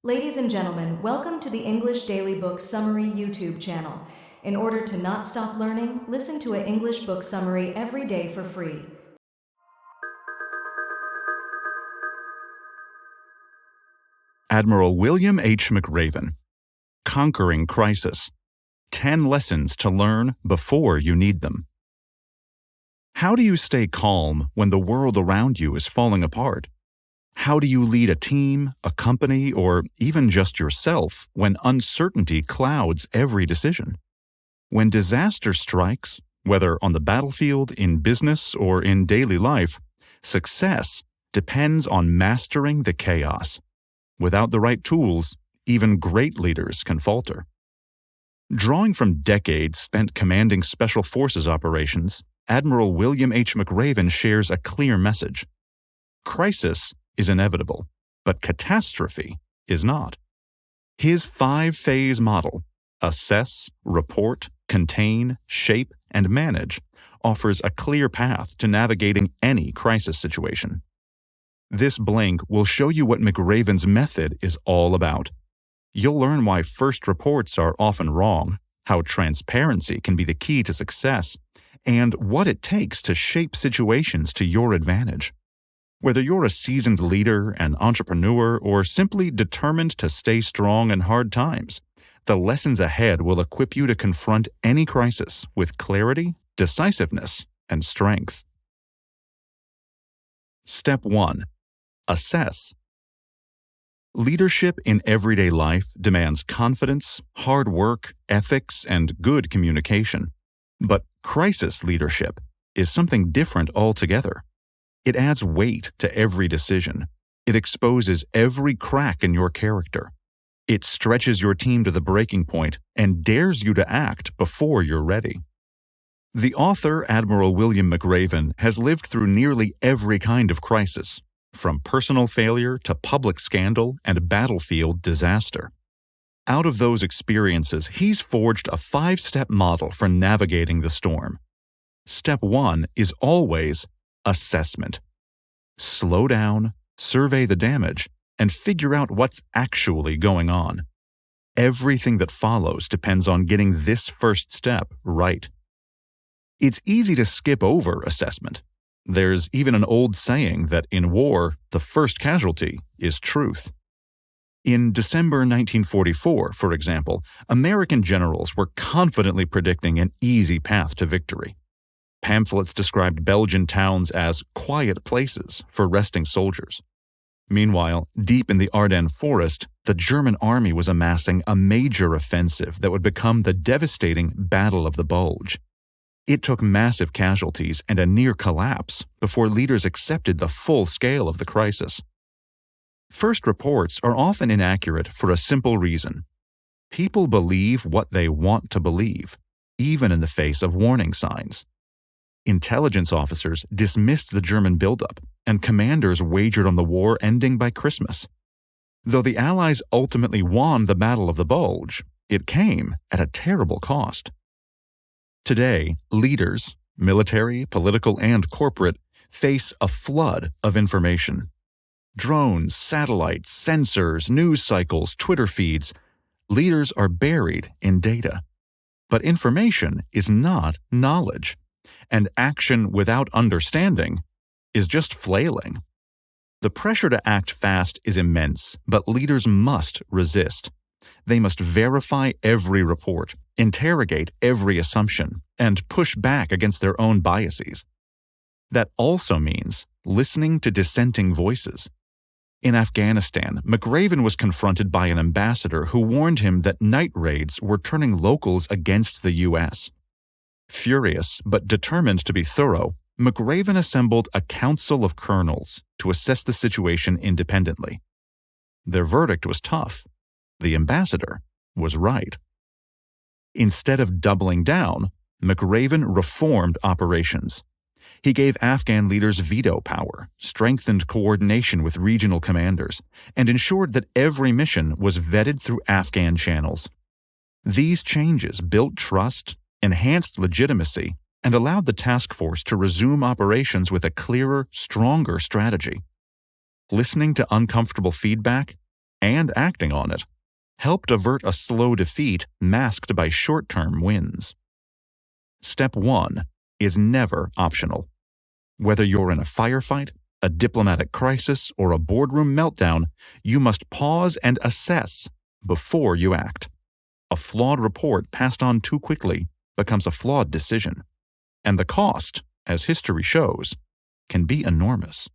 Ladies and gentlemen, welcome to the English Daily Book Summary YouTube channel. In order to not stop learning, listen to an English book summary every day for free. Admiral William H. McRaven. Conquering Crisis. 10 Lessons to Learn Before You Need Them. How do you stay calm when the world around you is falling apart? How do you lead a team, a company, or even just yourself when uncertainty clouds every decision? When disaster strikes, whether on the battlefield, in business, or in daily life, success depends on mastering the chaos. Without the right tools, even great leaders can falter. Drawing from decades spent commanding Special Forces operations, Admiral William H. McRaven shares a clear message. Crisis is inevitable, but catastrophe is not. His 5-phase model, assess, report, contain, shape, and manage, offers a clear path to navigating any crisis situation. This blank will show you what McRaven's method is all about. You'll learn why first reports are often wrong, how transparency can be the key to success, and what it takes to shape situations to your advantage. Whether you're a seasoned leader, an entrepreneur, or simply determined to stay strong in hard times, the lessons ahead will equip you to confront any crisis with clarity, decisiveness, and strength. Step 1. Assess. Leadership in everyday life demands confidence, hard work, ethics, and good communication. But crisis leadership is something different altogether. It adds weight to every decision. It exposes every crack in your character. It stretches your team to the breaking point and dares you to act before you're ready. The author, Admiral William McRaven, has lived through nearly every kind of crisis, from personal failure to public scandal and battlefield disaster. Out of those experiences, he's forged a 5-step model for navigating the storm. Step 1 is always assessment. Slow down, survey the damage, and figure out what's actually going on. Everything that follows depends on getting this first step right. It's easy to skip over assessment. There's even an old saying that in war, the first casualty is truth. In December 1944, for example, American generals were confidently predicting an easy path to victory. Pamphlets described Belgian towns as quiet places for resting soldiers. Meanwhile, deep in the Ardennes forest, the German army was amassing a major offensive that would become the devastating Battle of the Bulge. It took massive casualties and a near collapse before leaders accepted the full scale of the crisis. First reports are often inaccurate for a simple reason. People believe what they want to believe, even in the face of warning signs. Intelligence officers dismissed the German buildup, and commanders wagered on the war ending by Christmas. Though the Allies ultimately won the Battle of the Bulge, it came at a terrible cost. Today, leaders, military, political, and corporate, face a flood of information. Drones, satellites, sensors, news cycles, Twitter feeds. Leaders are buried in data. But information is not knowledge, and action without understanding is just flailing. The pressure to act fast is immense, but leaders must resist. They must verify every report, interrogate every assumption, and push back against their own biases. That also means listening to dissenting voices. In Afghanistan, McRaven was confronted by an ambassador who warned him that night raids were turning locals against the U.S. Furious, but determined to be thorough, McRaven assembled a council of colonels to assess the situation independently. Their verdict was tough. The ambassador was right. Instead of doubling down, McRaven reformed operations. He gave Afghan leaders veto power, strengthened coordination with regional commanders, and ensured that every mission was vetted through Afghan channels. These changes built trust, enhanced legitimacy, and allowed the task force to resume operations with a clearer, stronger strategy. Listening to uncomfortable feedback and acting on it helped avert a slow defeat masked by short-term wins. Step 1 is never optional. Whether you're in a firefight, a diplomatic crisis, or a boardroom meltdown, you must pause and assess before you act. A flawed report passed on too quickly becomes a flawed decision, and the cost, as history shows, can be enormous.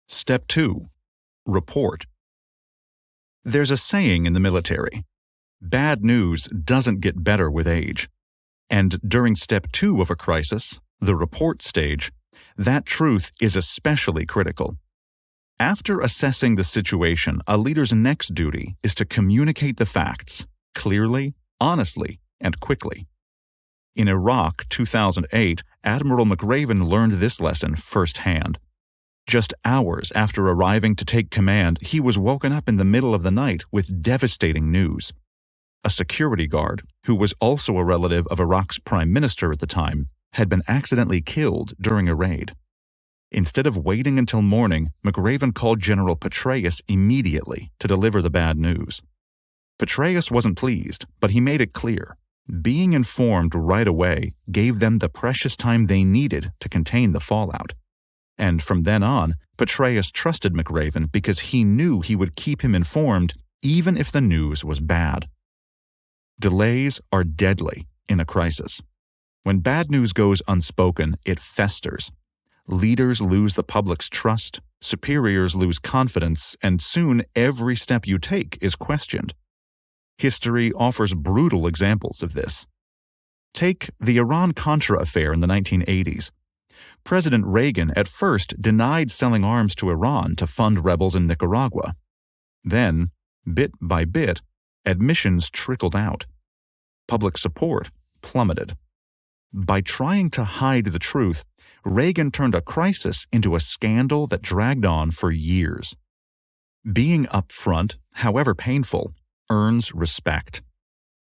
Step 2. Report. There's a saying in the military: bad news doesn't get better with age. And during Step 2 of a crisis, the report stage, that truth is especially critical. After assessing the situation, a leader's next duty is to communicate the facts clearly, honestly, and quickly. In Iraq 2008, Admiral McRaven learned this lesson firsthand. Just hours after arriving to take command, he was woken up in the middle of the night with devastating news. A security guard, who was also a relative of Iraq's prime minister at the time, had been accidentally killed during a raid. Instead of waiting until morning, McRaven called General Petraeus immediately to deliver the bad news. Petraeus wasn't pleased, but he made it clear. Being informed right away gave them the precious time they needed to contain the fallout. And from then on, Petraeus trusted McRaven because he knew he would keep him informed even if the news was bad. Delays are deadly in a crisis. When bad news goes unspoken, it festers. Leaders lose the public's trust, superiors lose confidence, and soon every step you take is questioned. History offers brutal examples of this. Take the Iran-Contra affair in the 1980s. President Reagan at first denied selling arms to Iran to fund rebels in Nicaragua. Then, bit by bit, admissions trickled out. Public support plummeted. By trying to hide the truth, Reagan turned a crisis into a scandal that dragged on for years. Being upfront, however painful, earns respect.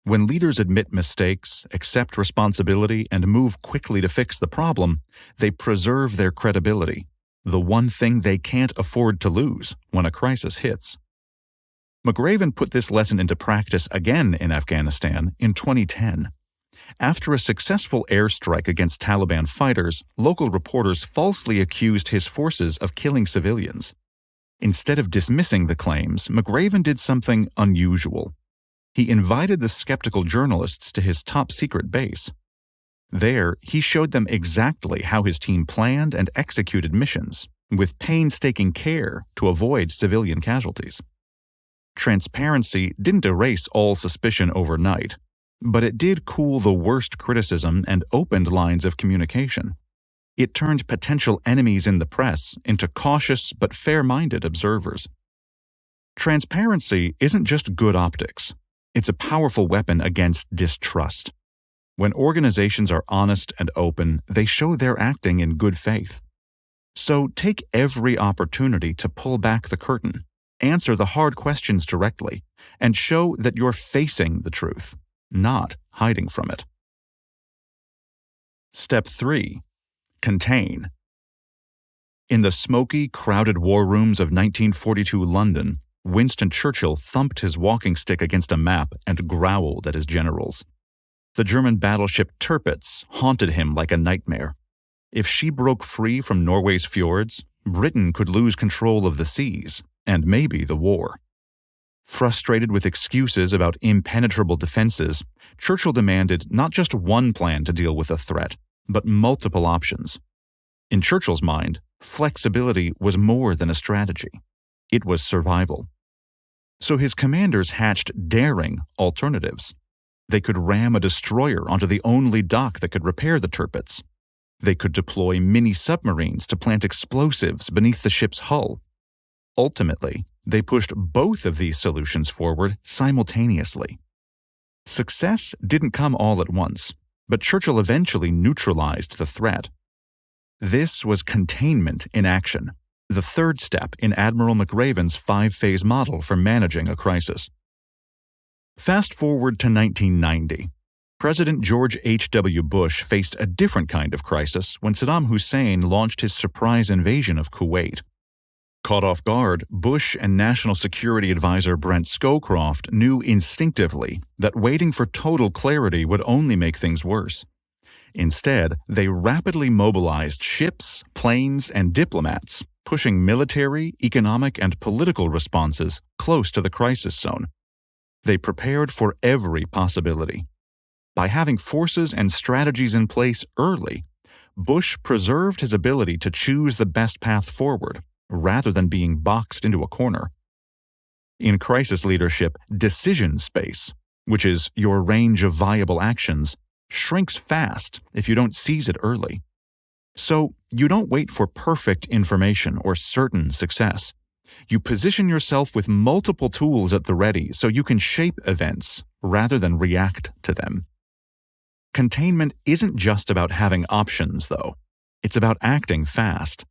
When leaders admit mistakes, accept responsibility, and move quickly to fix the problem, they preserve their credibility, the one thing they can't afford to lose when a crisis hits. McRaven put this lesson into practice again in Afghanistan in 2010. After a successful airstrike against Taliban fighters, local reporters falsely accused his forces of killing civilians. Instead of dismissing the claims, McRaven did something unusual. He invited the skeptical journalists to his top-secret base. There, he showed them exactly how his team planned and executed missions, with painstaking care to avoid civilian casualties. Transparency didn't erase all suspicion overnight, but it did cool the worst criticism and opened lines of communication. It turned potential enemies in the press into cautious but fair-minded observers. Transparency isn't just good optics. It's a powerful weapon against distrust. When organizations are honest and open, they show they're acting in good faith. So take every opportunity to pull back the curtain, answer the hard questions directly, and show that you're facing the truth, not hiding from it. Step 3. Contain. In the smoky, crowded war rooms of 1942 London, Winston Churchill thumped his walking stick against a map and growled at his generals. The German battleship Tirpitz haunted him like a nightmare. If she broke free from Norway's fjords, Britain could lose control of the seas, and maybe the war. Frustrated with excuses about impenetrable defenses, Churchill demanded not just one plan to deal with the threat, but multiple options. In Churchill's mind, flexibility was more than a strategy. It was survival. So his commanders hatched daring alternatives. They could ram a destroyer onto the only dock that could repair the Tirpitz. They could deploy mini-submarines to plant explosives beneath the ship's hull. Ultimately, they pushed both of these solutions forward simultaneously. Success didn't come all at once, but Churchill eventually neutralized the threat. This was containment in action, the third step in Admiral McRaven's 5-phase model for managing a crisis. Fast forward to 1990. President George H.W. Bush faced a different kind of crisis when Saddam Hussein launched his surprise invasion of Kuwait. Caught off guard, Bush and National Security Advisor Brent Scowcroft knew instinctively that waiting for total clarity would only make things worse. Instead, they rapidly mobilized ships, planes, and diplomats, pushing military, economic, and political responses close to the crisis zone. They prepared for every possibility. By having forces and strategies in place early, Bush preserved his ability to choose the best path forward, rather than being boxed into a corner. In crisis leadership, decision space, which is your range of viable actions, shrinks fast if you don't seize it early. So, you don't wait for perfect information or certain success. You position yourself with multiple tools at the ready so you can shape events rather than react to them. Containment isn't just about having options, though. It's about acting fast.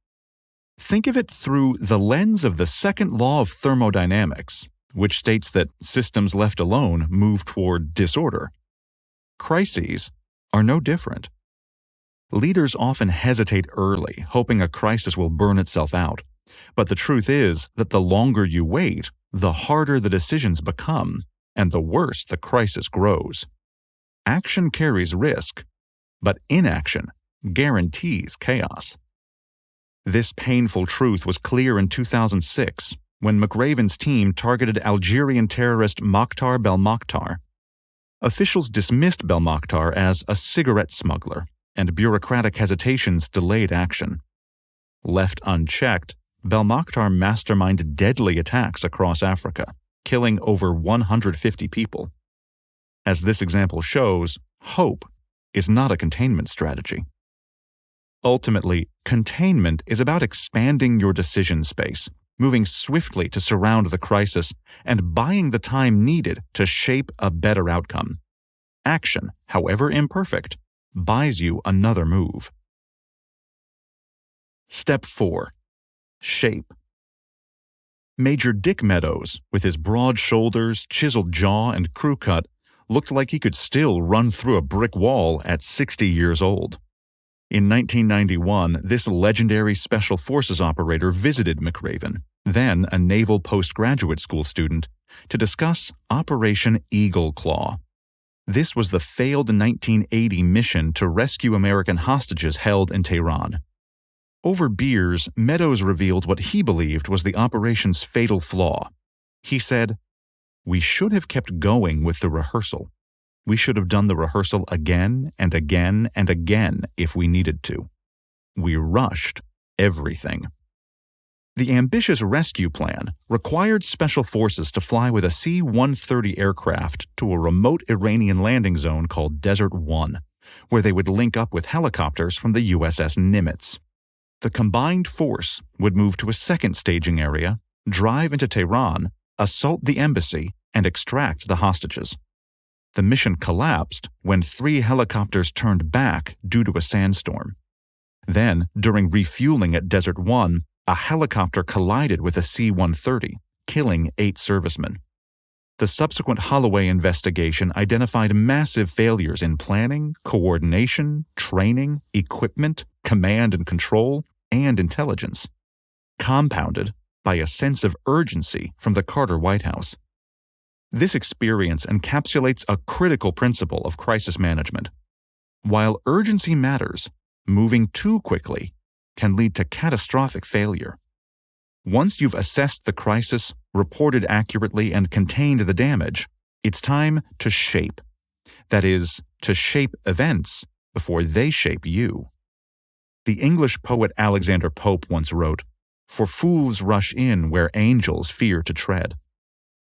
Think of it through the lens of the second law of thermodynamics, which states that systems left alone move toward disorder. Crises are no different. Leaders often hesitate early, hoping a crisis will burn itself out. But the truth is that the longer you wait, the harder the decisions become, and the worse the crisis grows. Action carries risk, but inaction guarantees chaos. This painful truth was clear in 2006 when McRaven's team targeted Algerian terrorist Mokhtar Belmokhtar. Officials dismissed Belmokhtar as a cigarette smuggler, and bureaucratic hesitations delayed action. Left unchecked, Belmokhtar masterminded deadly attacks across Africa, killing over 150 people. As this example shows, hope is not a containment strategy. Ultimately, containment is about expanding your decision space, moving swiftly to surround the crisis, and buying the time needed to shape a better outcome. Action, however imperfect, buys you another move. Step 4. Shape. Major Dick Meadows, with his broad shoulders, chiseled jaw, and crew cut, looked like he could still run through a brick wall at 60 years old. In 1991, this legendary Special Forces operator visited McRaven, then a Naval postgraduate school student, to discuss Operation Eagle Claw. This was the failed 1980 mission to rescue American hostages held in Tehran. Over beers, Meadows revealed what he believed was the operation's fatal flaw. He said, "We should have kept going with the rehearsal. We should have done the rehearsal again and again and again if we needed to. We rushed everything." The ambitious rescue plan required Special Forces to fly with a C-130 aircraft to a remote Iranian landing zone called Desert One, where they would link up with helicopters from the USS Nimitz. The combined force would move to a second staging area, drive into Tehran, assault the embassy, and extract the hostages. The mission collapsed when 3 helicopters turned back due to a sandstorm. Then, during refueling at Desert One, a helicopter collided with a C-130, killing 8 servicemen. The subsequent Holloway investigation identified massive failures in planning, coordination, training, equipment, command and control, and intelligence, compounded by a sense of urgency from the Carter White House. This experience encapsulates a critical principle of crisis management. While urgency matters, moving too quickly can lead to catastrophic failure. Once you've assessed the crisis, reported accurately, and contained the damage, it's time to shape. That is, to shape events before they shape you. The English poet Alexander Pope once wrote, "For fools rush in where angels fear to tread."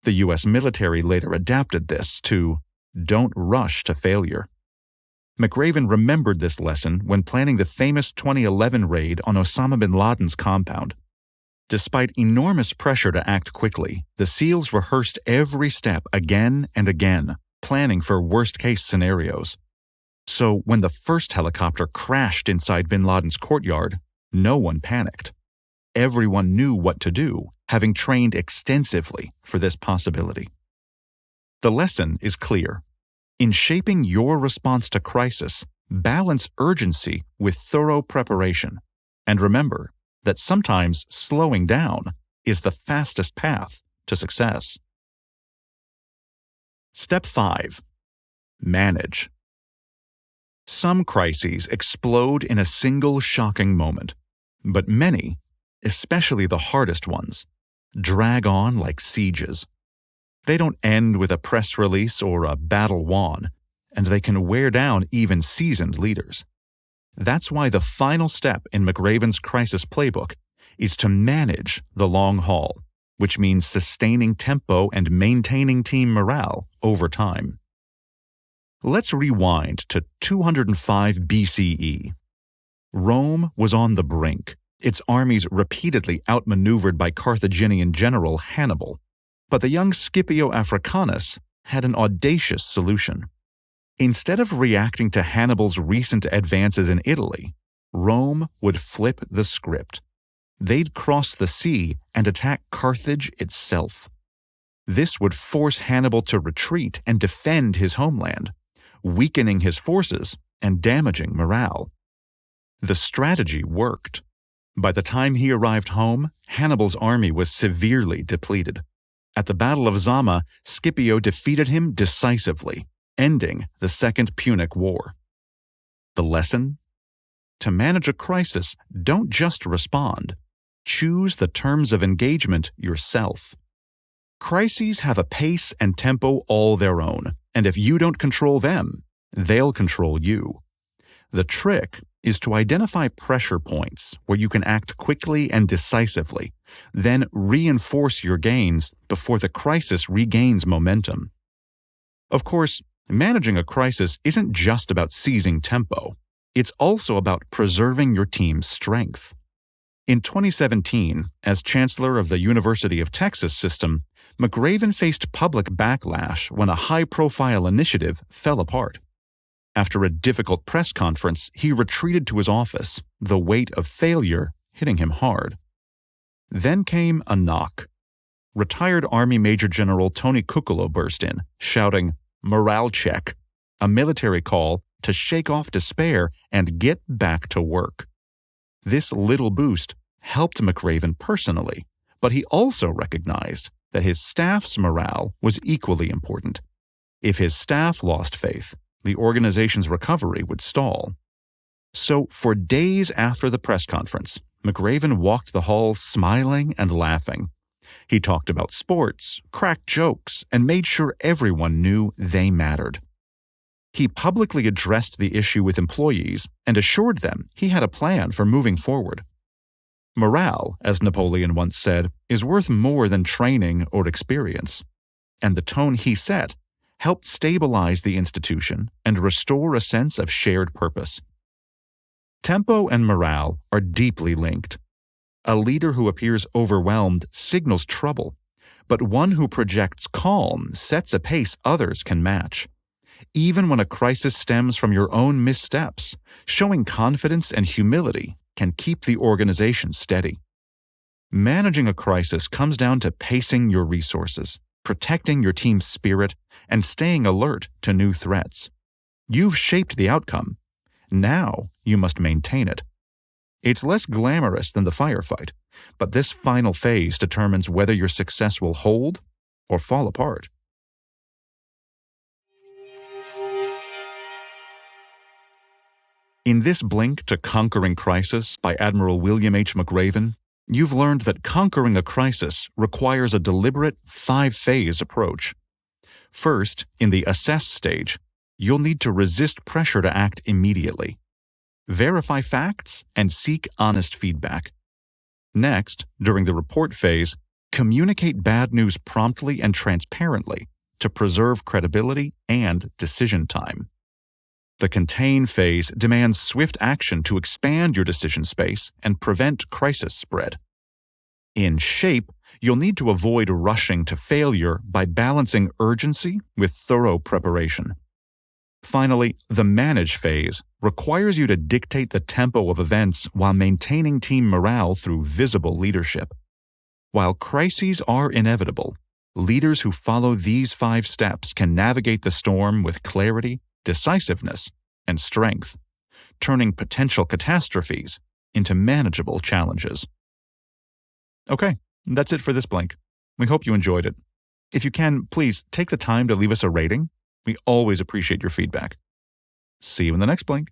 The U.S. military later adapted this to, "Don't rush to failure." McRaven remembered this lesson when planning the famous 2011 raid on Osama bin Laden's compound. Despite enormous pressure to act quickly, the SEALs rehearsed every step again and again, planning for worst-case scenarios. So when the first helicopter crashed inside bin Laden's courtyard, no one panicked. Everyone knew what to do, having trained extensively for this possibility. The lesson is clear. In shaping your response to crisis, balance urgency with thorough preparation. And remember, that sometimes slowing down is the fastest path to success. Step 5. Manage. Some crises explode in a single shocking moment, but many, especially the hardest ones, drag on like sieges. They don't end with a press release or a battle won, and they can wear down even seasoned leaders. That's why the final step in McRaven's crisis playbook is to manage the long haul, which means sustaining tempo and maintaining team morale over time. Let's rewind to 205 BCE. Rome was on the brink, its armies repeatedly outmaneuvered by Carthaginian general Hannibal. But the young Scipio Africanus had an audacious solution. Instead of reacting to Hannibal's recent advances in Italy, Rome would flip the script. They'd cross the sea and attack Carthage itself. This would force Hannibal to retreat and defend his homeland, weakening his forces and damaging morale. The strategy worked. By the time he arrived home, Hannibal's army was severely depleted. At the Battle of Zama, Scipio defeated him decisively, ending the Second Punic War. The lesson? To manage a crisis, don't just respond. Choose the terms of engagement yourself. Crises have a pace and tempo all their own, and if you don't control them, they'll control you. The trick is to identify pressure points where you can act quickly and decisively, then reinforce your gains before the crisis regains momentum. Of course, managing a crisis isn't just about seizing tempo. It's also about preserving your team's strength. In 2017, as Chancellor of the University of Texas system, McRaven faced public backlash when a high-profile initiative fell apart. After a difficult press conference, he retreated to his office, the weight of failure hitting him hard. Then came a knock. Retired Army Major General Tony Cuccolo burst in, shouting, "Morale check," a military call to shake off despair and get back to work. This little boost helped McRaven personally, but he also recognized that his staff's morale was equally important. If his staff lost faith, the organization's recovery would stall. So, for days after the press conference, McRaven walked the halls smiling and laughing. He talked about sports, cracked jokes, and made sure everyone knew they mattered. He publicly addressed the issue with employees and assured them he had a plan for moving forward. Morale, as Napoleon once said, is worth more than training or experience. And the tone he set helped stabilize the institution and restore a sense of shared purpose. Tempo and morale are deeply linked. A leader who appears overwhelmed signals trouble, but one who projects calm sets a pace others can match. Even when a crisis stems from your own missteps, showing confidence and humility can keep the organization steady. Managing a crisis comes down to pacing your resources, protecting your team's spirit, and staying alert to new threats. You've shaped the outcome. Now you must maintain it. It's less glamorous than the firefight, but this final phase determines whether your success will hold or fall apart. In this Blink to Conquering Crisis by Admiral William H. McRaven, you've learned that conquering a crisis requires a deliberate 5-phase approach. First, in the assess stage, you'll need to resist pressure to act immediately. Verify facts and seek honest feedback. Next, during the report phase, communicate bad news promptly and transparently to preserve credibility and decision time. The contain phase demands swift action to expand your decision space and prevent crisis spread. In shape, you'll need to avoid rushing to failure by balancing urgency with thorough preparation. Finally, the manage phase requires you to dictate the tempo of events while maintaining team morale through visible leadership. While crises are inevitable, leaders who follow these 5 steps can navigate the storm with clarity, decisiveness, and strength, turning potential catastrophes into manageable challenges. Okay, that's it for this Blink. We hope you enjoyed it. If you can, please take the time to leave us a rating. We always appreciate your feedback. See you in the next Blink.